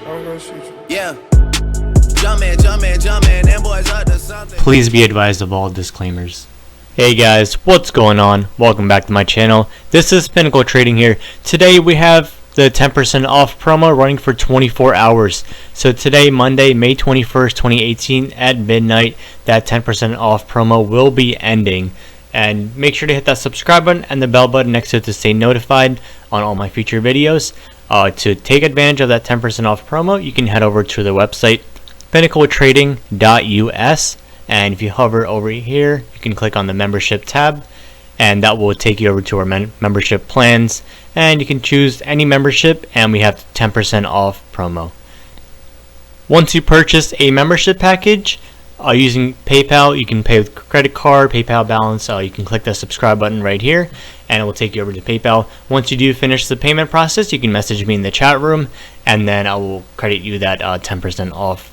Yeah. Jumpin', them boys up to something. Please be advised of all disclaimers. Hey guys, what's going on? Welcome back to my channel. This is Pinnacle Trading here. Today we have the 10% off promo running for 24 hours. So today, Monday, May 21st, 2018 at midnight, that 10% off promo will be ending. And make sure to hit that subscribe button and the bell button next to it to stay notified on all my future videos. To take advantage of that 10% off promo, you can head over to the website pinnacletrading.us, and if you hover over here, you can click on the membership tab, and that will take you over to our membership plans, and you can choose any membership, and we have 10% off promo. Once you purchase a membership package using PayPal, you can pay with credit card, PayPal balance. You can click the subscribe button right here, and it will take you over to PayPal. Once you do finish the payment process, you can message me in the chat room, and then I will credit you that 10% off.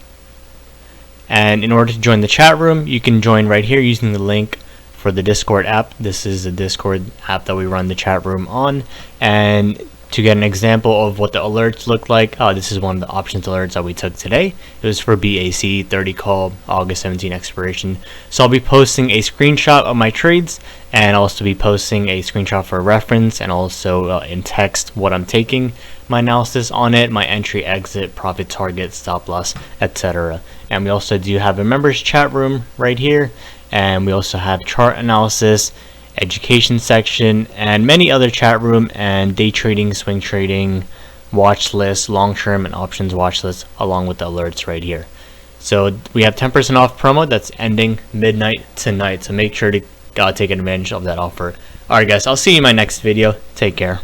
And in order to join the chat room, you can join right here using the link for the Discord app. This is the Discord app that we run the chat room on. And to get an example of what the alerts look like, this is one of the options alerts that we took today. It was for BAC 30 call, August 17 expiration. So I'll be posting a screenshot of my trades, and I'll also be posting a screenshot for reference, and also in text what I'm taking, my analysis on it, my entry, exit, profit target, stop loss, etc. And we also do have a members chat room right here, and we also have chart analysis, education section, and many other chat room and day trading, swing trading, watch list, long term and options watch list, along with the alerts right here. So we have 10% off promo that's ending midnight tonight, so make sure to take advantage of that offer. Alright guys, I'll see you in my next video. Take care.